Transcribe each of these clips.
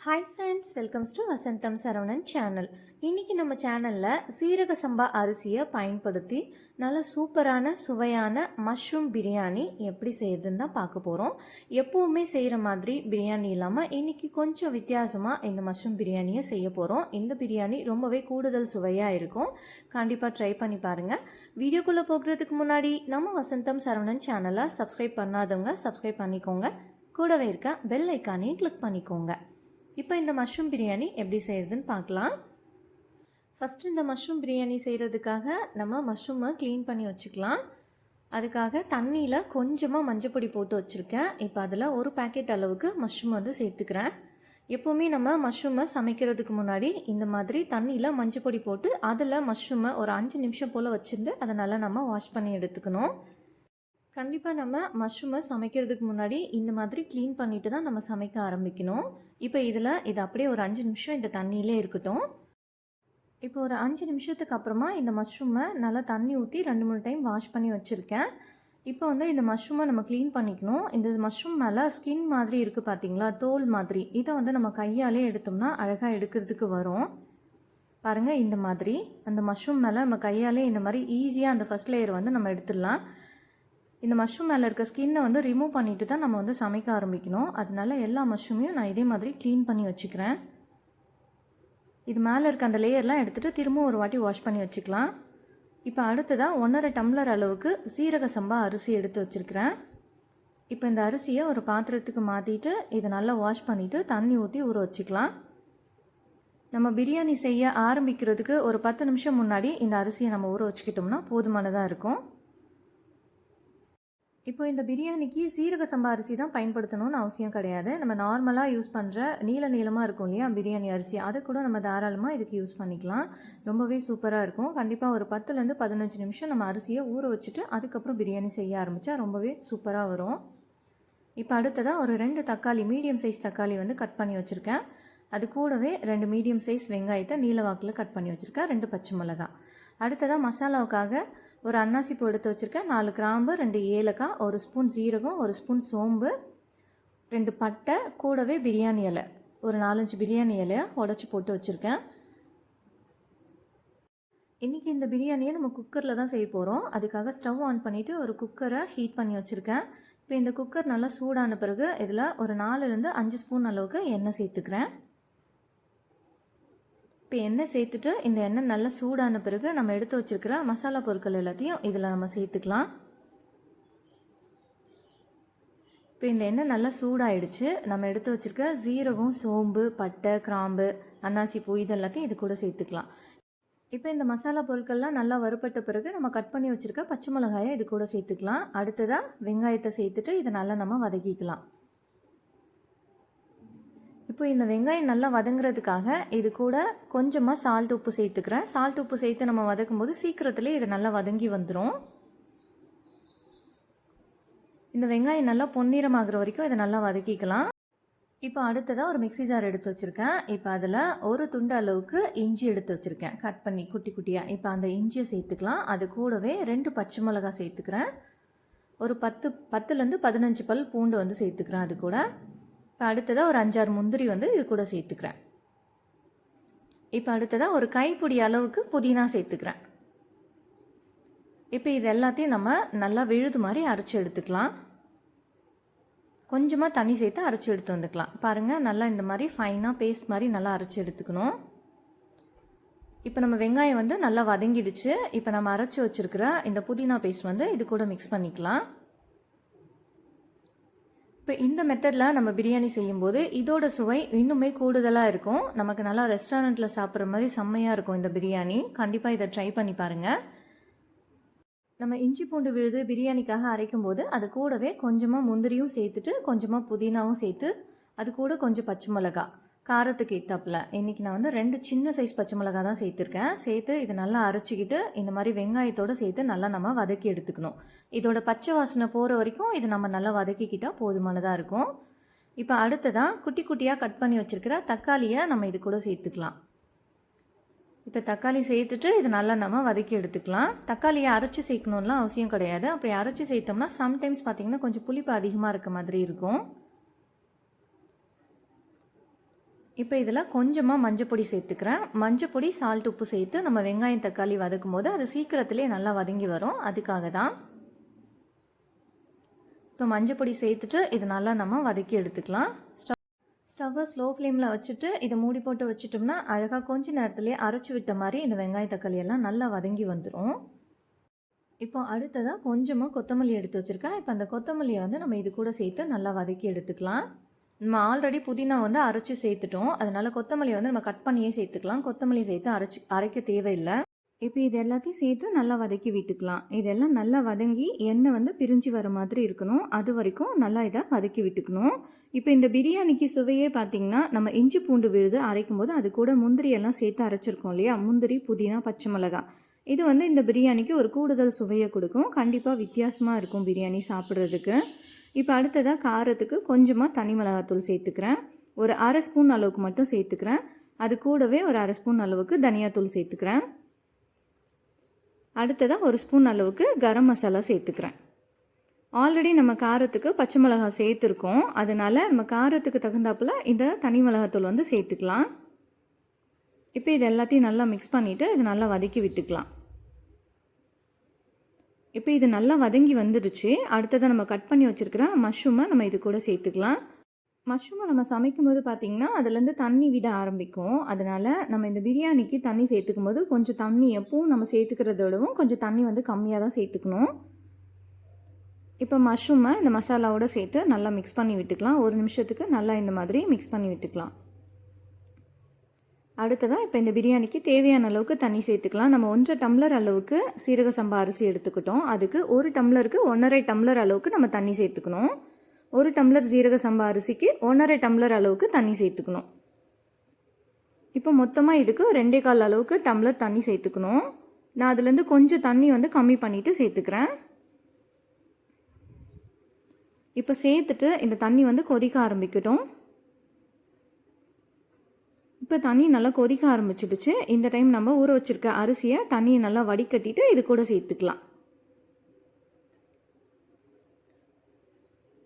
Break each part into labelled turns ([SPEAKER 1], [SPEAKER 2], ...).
[SPEAKER 1] Hi friends, welcomes to Vasantham Saravanan channel. இன்றைக்கி நம்ம சேனலில் சீரக சம்பா அரிசியை பயன்படுத்தி நல்ல சூப்பரான சுவையான மஷ்ரூம் பிரியாணி எப்படி செய்கிறதுன்னு தான் பார்க்க போகிறோம். எப்போவுமே செய்கிற மாதிரி பிரியாணி இல்லாமல் இன்றைக்கி கொஞ்சம் வித்தியாசமாக இந்த மஷ்ரூம் பிரியாணியை செய்ய போகிறோம். இந்த பிரியாணி ரொம்பவே கூடுதல் சுவையாக இருக்கும். கண்டிப்பாக ட்ரை பண்ணி பாருங்கள். வீடியோக்குள்ளே போகிறதுக்கு முன்னாடி நம்ம வசந்தம் சரவணன் சேனலை சப்ஸ்கிரைப் பண்ணாதவங்க சப்ஸ்கிரைப் பண்ணிக்கோங்க. கூடவே இருக்க பெல் ஐக்கானையும் கிளிக் பண்ணிக்கோங்க. இப்போ இந்த மஷ்ரூம் பிரியாணி எப்படி செய்கிறதுன்னு பார்க்கலாம். ஃபஸ்ட்டு இந்த மஷ்ரூம் பிரியாணி செய்கிறதுக்காக நம்ம மஷ்ரூமை க்ளீன் பண்ணி வச்சுக்கலாம். அதுக்காக தண்ணியில் கொஞ்சமாக மஞ்சப்பொடி போட்டு வச்சுருக்கேன். இப்போ அதில் ஒரு பேக்கெட் அளவுக்கு மஷ்ரூம் சேர்த்துக்கிறேன். எப்போவுமே நம்ம மஷ்ரூமை சமைக்கிறதுக்கு முன்னாடி இந்த மாதிரி தண்ணியில் மஞ்சப்பொடி போட்டு அதில் மஷ்ரூமை ஒரு 5 நிமிஷம் போல் வச்சுருந்து அதை நல்லா நம்ம வாஷ் பண்ணி எடுத்துக்கணும். கண்டிப்பாக நம்ம மஷ்ரூமை சமைக்கிறதுக்கு முன்னாடி இந்த மாதிரி க்ளீன் பண்ணிவிட்டு தான் நம்ம சமைக்க ஆரம்பிக்கணும். இப்போ இது அப்படியே ஒரு 5 நிமிஷம் இந்த தண்ணியிலே இருக்கட்டும். இப்போ ஒரு 5 நிமிஷத்துக்கு அப்புறமா இந்த மஷ்ரூமை நல்லா தண்ணி ஊற்றி 2-3 டைம் வாஷ் பண்ணி வச்சுருக்கேன். இப்போ இந்த மஷ்ரூமை நம்ம க்ளீன் பண்ணிக்கணும். இந்த மஷ்ரூம் மேலே ஸ்கின் மாதிரி இருக்குது பார்த்தீங்களா, தோல் மாதிரி. இதை நம்ம கையாலே எடுத்தோம்னா அழகாக எடுக்கிறதுக்கு வரும். பாருங்கள், இந்த மாதிரி அந்த மஷ்ரூம் மேலே நம்ம கையாலே இந்த மாதிரி ஈஸியாக அந்த ஃபஸ்ட் லேயர் நம்ம எடுத்துடலாம். இந்த மஷ்ரூம் மேலே இருக்க ஸ்கின்னை ரிமூவ் பண்ணிட்டு தான் நம்ம சமைக்க ஆரம்பிக்கணும். அதனால எல்லா மஷ்ரூமையும் நான் இதே மாதிரி க்ளீன் பண்ணி வச்சுக்கிறேன். இது மேலே இருக்க அந்த லேயர்லாம் எடுத்துகிட்டு திரும்பவும் ஒரு வாட்டி வாஷ் பண்ணி வச்சுக்கலாம். இப்போ அடுத்ததாக 1.5 டம்ளர் அளவுக்கு சீரக சம்பா அரிசி எடுத்து வச்சுருக்கிறேன். இப்போ இந்த அரிசியை ஒரு பாத்திரத்துக்கு மாற்றிட்டு இதை நல்லா வாஷ் பண்ணிவிட்டு தண்ணி ஊற்றி ஊற வச்சுக்கலாம். நம்ம பிரியாணி செய்ய ஆரம்பிக்கிறதுக்கு ஒரு 10 நிமிஷம் முன்னாடி இந்த அரிசியை நம்ம ஊற வச்சுக்கிட்டோம்னா போதுமானதாக இருக்கும். இப்போ இந்த பிரியாணிக்கு சீரக சம்பா அரிசி தான் பயன்படுத்தணும்னு அவசியம் கிடையாது. நம்ம நார்மலாக யூஸ் பண்ணுற நீளமாக இருக்கும் இல்லையா பிரியாணி அரிசி, அதை கூட நம்ம தாராளமாக இதுக்கு யூஸ் பண்ணிக்கலாம். ரொம்பவே சூப்பராக இருக்கும். கண்டிப்பாக ஒரு 10லேருந்து 15 நிமிஷம் நம்ம அரிசியை ஊற வச்சுட்டு அதுக்கப்புறம் பிரியாணி செய்ய ஆரம்பித்தா ரொம்பவே சூப்பராக வரும். இப்போ அடுத்ததாக ஒரு 2 தக்காளி, மீடியம் சைஸ் தக்காளி கட் பண்ணி வச்சுருக்கேன். அது கூடவே 2 மீடியம் சைஸ் வெங்காயத்தை நீல வாக்கில் கட் பண்ணி வச்சுருக்கேன். 2 பச்சை மிளகாய். அடுத்ததாக மசாலாவுக்காக ஒரு அன்னாசி பூ எடுத்து வச்சுருக்கேன். 4 கிராம்பு, 2 ஏலக்காய், 1 ஸ்பூன் ஜீரகம், 1 ஸ்பூன் சோம்பு, 2 பட்டை, கூடவே பிரியாணி இலை, ஒரு 4-5 பிரியாணி இலையை உடச்சி போட்டு வச்சுருக்கேன். இன்றைக்கி இந்த பிரியாணியை நம்ம குக்கரில் தான் செய்ய போகிறோம். அதுக்காக ஸ்டவ் ஆன் பண்ணிவிட்டு ஒரு குக்கரை ஹீட் பண்ணி வச்சுருக்கேன். இப்போ இந்த குக்கர் நல்லா சூடான பிறகு இதில் ஒரு 4லேருந்து 5 ஸ்பூன் அளவுக்கு எண்ணெய் சேர்த்துக்கிறேன். இப்போ எண்ணெய் சேர்த்துட்டு இந்த எண்ணெய் நல்லா சூடான பிறகு நம்ம எடுத்து வச்சுருக்கிற மசாலா பொருட்கள் எல்லாத்தையும் இதில் நம்ம சேர்த்துக்கலாம். இப்போ இந்த எண்ணெய் நல்லா சூடாயிடுச்சு. நம்ம எடுத்து வச்சுருக்க ஜீரகம், சோம்பு, பட்டை, கிராம்பு, அன்னாசி பூ இது எல்லாத்தையும் இது கூட சேர்த்துக்கலாம். இப்போ இந்த மசாலா பொருட்கள்லாம் நல்லா வறுபட்ட பிறகு நம்ம கட் பண்ணி வச்சுருக்க பச்சை மிளகாயை இது கூட சேர்த்துக்கலாம். அடுத்ததாக வெங்காயத்தை சேர்த்துட்டு இதை நல்லா நம்ம வதக்கிக்கலாம். இப்போ இந்த வெங்காயம் நல்லா வதங்குறதுக்காக இது கூட கொஞ்சமாக சால்ட் உப்பு சேர்த்துக்கிறேன். சால்ட் உப்பு சேர்த்து நம்ம வதக்கும் போது சீக்கிரத்துலேயே இது நல்லா வதங்கி வந்துடும். இந்த வெங்காயம் நல்லா பொன்னிறமாகிற வரைக்கும் இதை நல்லா வதக்கிக்கலாம். இப்போ அடுத்ததாக ஒரு மிக்ஸி ஜார் எடுத்து வச்சுருக்கேன். இப்போ அதில் ஒரு துண்டு அளவுக்கு இஞ்சி எடுத்து வச்சுருக்கேன், கட் பண்ணி குட்டி குட்டியாக. இப்போ அந்த இஞ்சியை சேர்த்துக்கலாம். அது கூடவே 2 பச்சை மிளகாய் சேர்த்துக்கிறேன். ஒரு 10லேருந்து 15 பல் பூண்டு சேர்த்துக்கிறேன் அது கூட. இப்போ அடுத்ததாக ஒரு 5-6 முந்திரி இது கூட சேர்த்துக்கிறேன். இப்போ அடுத்ததாக ஒரு கைப்பிடி அளவுக்கு புதினா சேர்த்துக்கிறேன். இப்போ இது எல்லாத்தையும் நம்ம நல்லா விழுது மாதிரி அரைச்சி எடுத்துக்கலாம். கொஞ்சமாக தண்ணி சேர்த்து அரைச்சி எடுத்து வந்துக்கலாம். பாருங்கள், நல்லா இந்த மாதிரி ஃபைனாக பேஸ்ட் மாதிரி நல்லா அரைச்சி எடுத்துக்கணும். இப்போ நம்ம வெங்காயம் நல்லா வதங்கிடுச்சு. இப்போ நம்ம அரைச்சி வச்சுருக்கிற இந்த புதினா பேஸ்ட் இது கூட மிக்ஸ் பண்ணிக்கலாம். இப்போ இந்த மெத்தடில் நம்ம பிரியாணி செய்யும்போது இதோட சுவை இன்னுமே கூடுதலாக இருக்கும். நமக்கு நல்லா ரெஸ்டாரண்ட்டில் சாப்பிட்ற மாதிரி செம்மையாக இருக்கும் இந்த பிரியாணி. கண்டிப்பாக இதை ட்ரை பண்ணி பாருங்கள். நம்ம இஞ்சி பூண்டு விழுது பிரியாணிக்காக அரைக்கும் போது அது கூடவே கொஞ்சமாக முந்திரியும் சேர்த்துட்டு கொஞ்சமாக புதினாவும் சேர்த்து அது கூட கொஞ்சம் பச்சை மிளகாய் காரத்துக்கு ஏற்றாப்புல இன்றைக்கி நான் 2 சின்ன சைஸ் பச்சை மிளகாய் தான் சேர்த்துருக்கேன். சேர்த்து இதை நல்லா அரைச்சிக்கிட்டு இந்த மாதிரி வெங்காயத்தோடு சேர்த்து நல்லா நம்ம வதக்கி எடுத்துக்கணும். இதோட பச்சை வாசனை போகிற வரைக்கும் இதை நம்ம நல்லா வதக்கிக்கிட்டால் போதுமானதாக இருக்கும். இப்போ அடுத்ததாக குட்டி குட்டியாக கட் பண்ணி வச்சுருக்கிற தக்காளியை நம்ம இது கூட சேர்த்துக்கலாம். இப்போ தக்காளி சேர்த்துட்டு இது நல்லா நம்ம வதக்கி எடுத்துக்கலாம். தக்காளியை அரைச்சி சேர்க்கணும்லாம் அவசியம் கிடையாது. அப்போ அரைச்சி சேர்த்தோம்னா சம்டைம்ஸ் பார்த்திங்கன்னா கொஞ்சம் புளிப்பு அதிகமாக இருக்க மாதிரி இருக்கும். இப்போ இதில் கொஞ்சமாக மஞ்சப்பொடி சேர்த்துக்கிறேன். மஞ்சப்பொடி, சால்ட், உப்பு சேர்த்து நம்ம வெங்காயம் தக்காளி வதக்கும் போது அது சீக்கிரத்துலேயே நல்லா வதங்கி வரும். அதுக்காக தான். இப்போ மஞ்சப்பொடி சேர்த்துட்டு இது நல்லா நம்ம வதக்கி எடுத்துக்கலாம். ஸ்டவ்வை ஸ்லோ ஃப்ளேமில் வச்சுட்டு இதை மூடி போட்டு வச்சுட்டோம்னா அழகாக கொஞ்ச நேரத்துலேயே அரைச்சி விட்ட மாதிரி இந்த வெங்காய தக்காளி எல்லாம் நல்லா வதங்கி வந்துடும். இப்போ அடுத்ததாக கொஞ்சமாக கொத்தமல்லி எடுத்து வச்சுருக்கேன். இப்போ அந்த கொத்தமல்லியை வந்து நம்ம இது கூட சேர்த்து நல்லா வதக்கி எடுத்துக்கலாம். நம்ம ஆல்ரெடி புதினா வந்து அரைச்சி சேர்த்துட்டோம். அதனால் கொத்தமல்லியை வந்து நம்ம கட் பண்ணியே சேர்த்துக்கலாம். கொத்தமல்லி சேர்த்து அரைக்க தேவையில்லை. இப்போ இது எல்லாத்தையும் சேர்த்து நல்லா வதக்கி விட்டுக்கலாம். இதெல்லாம் நல்லா வதங்கி எண்ணெய் வந்து பிரிஞ்சு வர மாதிரி இருக்கணும். அது வரைக்கும் நல்லா இதை வதக்கி விட்டுக்கணும். இப்போ இந்த பிரியாணிக்கு சுவையே பார்த்திங்கன்னா நம்ம இஞ்சி பூண்டு விழுது அரைக்கும் போது அது கூட முந்திரி எல்லாம் சேர்த்து அரைச்சிருக்கோம் இல்லையா? முந்திரி, புதினா, பச்சை மிளகாய். இது வந்து இந்த பிரியாணிக்கு ஒரு கூடுதல் சுவையை கொடுக்கும். கண்டிப்பாக வித்தியாசமாக இருக்கும் பிரியாணி சாப்பிட்றதுக்கு. இப்போ அடுத்ததாக காரத்துக்கு கொஞ்சமாக தனி மிளகாத்தூள் சேர்த்துக்கிறேன். ஒரு அரை ஸ்பூன் அளவுக்கு மட்டும் சேர்த்துக்கிறேன். அது கூடவே ஒரு அரை ஸ்பூன் அளவுக்கு தனியாத்தூள் சேர்த்துக்கிறேன். அடுத்ததாக ஒரு ஸ்பூன் அளவுக்கு கரம் மசாலா சேர்த்துக்கிறேன். ஆல்ரெடி நம்ம காரத்துக்கு பச்சை மிளகாய் சேர்த்துருக்கோம். அதனால் நம்ம காரத்துக்கு தகுந்தாப்புல இந்த தனி மிளகாத்தூள் வந்து சேர்த்துக்கலாம். இப்போ இது எல்லாத்தையும் நல்லா மிக்ஸ் பண்ணிவிட்டு இது நல்லா வதக்கி விட்டுக்கலாம். இப்போ இது நல்லா வதங்கி வந்துடுச்சு. அடுத்ததாக நம்ம கட் பண்ணி வச்சுருக்கிற மஷ்ரூமை நம்ம இது கூட சேர்த்துக்கலாம். மஷ்ரூமை நம்ம சமைக்கும்போது பார்த்திங்கன்னா அதுலேருந்து தண்ணி விட ஆரம்பிக்கும். அதனால் நம்ம இந்த பிரியாணிக்கு தண்ணி சேர்த்துக்கும் போது கொஞ்சம் தண்ணி எப்பவும் நம்ம சேர்த்துக்கிறதோடவும் கொஞ்சம் தண்ணி வந்து கம்மியாக தான் சேர்த்துக்கணும். இப்போ மஷ்ரூமை இந்த மசாலாவோடு சேர்த்து நல்லா மிக்ஸ் பண்ணி விட்டுக்கலாம். ஒரு நிமிஷத்துக்கு நல்லா இந்த மாதிரி மிக்ஸ் பண்ணி விட்டுக்கலாம். அடுத்ததாக இப்போ இந்த பிரியாணிக்கு தேவையான அளவுக்கு தண்ணி சேர்த்துக்கலாம். நம்ம 1.5 டம்ளர் அளவுக்கு சீரக சம்பா அரிசி எடுத்துக்கிட்டோம். அதுக்கு 1 டம்ளருக்கு 1.5 டம்ளர் அளவுக்கு நம்ம தண்ணி சேர்த்துக்கணும். 1 டம்ளர் சீரக சம்பா அரிசிக்கு 1.5 டம்ளர் அளவுக்கு தண்ணி சேர்த்துக்கணும். இப்போ மொத்தமாக இதுக்கு 2.25 அளவுக்கு டம்ளர் தண்ணி சேர்த்துக்கணும். நான் அதுலேருந்து கொஞ்சம் தண்ணி வந்து கம்மி பண்ணிவிட்டு சேர்த்துக்கிறேன். இப்போ சேர்த்துட்டு இந்த தண்ணி வந்து கொதிக்க ஆரம்பிக்கட்டும். இப்போ தண்ணி நல்லா கொதிக்க ஆரம்பிச்சிடுச்சு. இந்த டைம் நம்ம ஊற வச்சுருக்க அரிசியை தண்ணியை நல்லா வடிகட்டிட்டு இது கூட சேர்த்துக்கலாம்.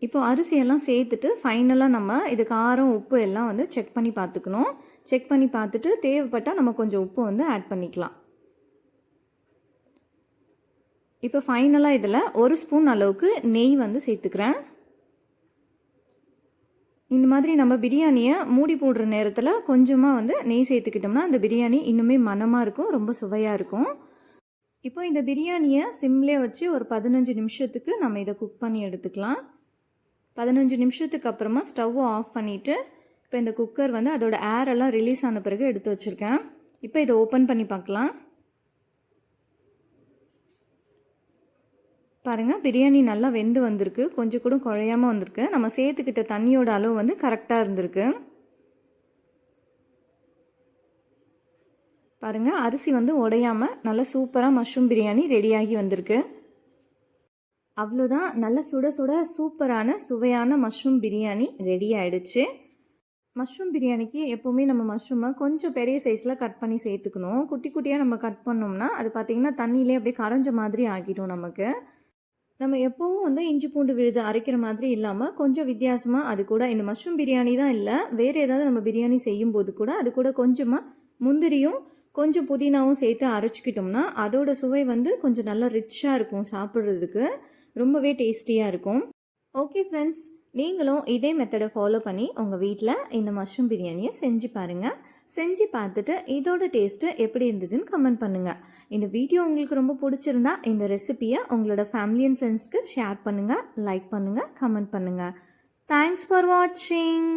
[SPEAKER 1] இப்போ அரிசியெல்லாம் சேர்த்துட்டு ஃபைனலாக நம்ம இது காரம், உப்பு எல்லாம் வந்து செக் பண்ணி பார்த்துக்கணும். செக் பண்ணி பார்த்துட்டு தேவைப்பட்டால் நம்ம கொஞ்சம் உப்பு வந்து ஆட் பண்ணிக்கலாம். இப்போ ஃபைனலாக இதில் 1 ஸ்பூன் அளவுக்கு நெய் வந்து சேர்த்துக்கிறேன். இந்த மாதிரி நம்ம பிரியாணியை மூடி போடுற நேரத்தில் கொஞ்சமாக வந்து நெய் சேர்த்துக்கிட்டோம்னா அந்த பிரியாணி இன்னுமே மணமாக இருக்கும், ரொம்ப சுவையாக இருக்கும். இப்போ இந்த பிரியாணியை சிம்லே வச்சு ஒரு 15 நிமிஷத்துக்கு நம்ம இதை குக் பண்ணி எடுத்துக்கலாம். 15 நிமிஷத்துக்கு அப்புறமா ஸ்டவ்வை ஆஃப் பண்ணிவிட்டு இப்போ இந்த குக்கர் வந்து அதோட ஏரெல்லாம் ரிலீஸ் ஆன பிறகு எடுத்து வச்சுருக்கேன். இப்போ இதை ஓப்பன் பண்ணி பார்க்கலாம். பாருங்கள், பிரியாணி நல்லா வெந்து வந்திருக்கு. கொஞ்சம் கூட குழையாமல் வந்திருக்கு. நம்ம சேர்த்துக்கிட்ட தண்ணியோட அளவு வந்து கரெக்டாக இருந்திருக்கு. பாருங்கள், அரிசி வந்து உடையாமல் நல்லா சூப்பராக மஷ்ரூம் பிரியாணி ரெடியாகி வந்திருக்கு. அவ்வளோதான், நல்ல சுட சுட சூப்பரான சுவையான மஷ்ரூம் பிரியாணி ரெடி ஆகிடுச்சு. மஷ்ரூம் பிரியாணிக்கு எப்போவுமே நம்ம மஷ்ரூமை கொஞ்சம் பெரிய சைஸில் கட் பண்ணி சேர்த்துக்கணும். குட்டி குட்டியாக நம்ம கட் பண்ணோம்னா அது பார்த்திங்கன்னா தண்ணியிலே அப்படியே கரைஞ்ச மாதிரி ஆகிடும். நமக்கு நம்ம எப்போவும் வந்து இஞ்சி பூண்டு விழுது அரைக்கிற மாதிரி இல்லாமல் கொஞ்சம் வித்தியாசமாக அது கூட இந்த மஷ்ரூம் பிரியாணி தான் இல்லை, வேறு ஏதாவது நம்ம பிரியாணி செய்யும்போது கூட அது கூட கொஞ்சமாக முந்திரியும் கொஞ்சம் புதினாவும் சேர்த்து அரைச்சிக்கிட்டோம்னா அதோட சுவை வந்து கொஞ்சம் நல்லா ரிச்சாக இருக்கும். சாப்பிட்றதுக்கு ரொம்பவே டேஸ்டியாக இருக்கும். ஓகே ஃப்ரெண்ட்ஸ், நீங்களும் இதே மெத்தடை ஃபாலோ பண்ணி உங்கள் வீட்டில் இந்த மஷ்ரூம் பிரியாணியை செஞ்சு பாருங்கள். செஞ்சு பார்த்துட்டு இதோட டேஸ்ட்டு எப்படி இருந்ததுன்னு கமெண்ட் பண்ணுங்கள். இந்த வீடியோ உங்களுக்கு ரொம்ப பிடிச்சிருந்தா இந்த ரெசிபியை உங்களோட ஃபேமிலி அண்ட் ஃப்ரெண்ட்ஸ்க்கு ஷேர் பண்ணுங்கள், லைக் பண்ணுங்கள், கமெண்ட் பண்ணுங்கள். தேங்க்ஸ் ஃபார் வாட்சிங்.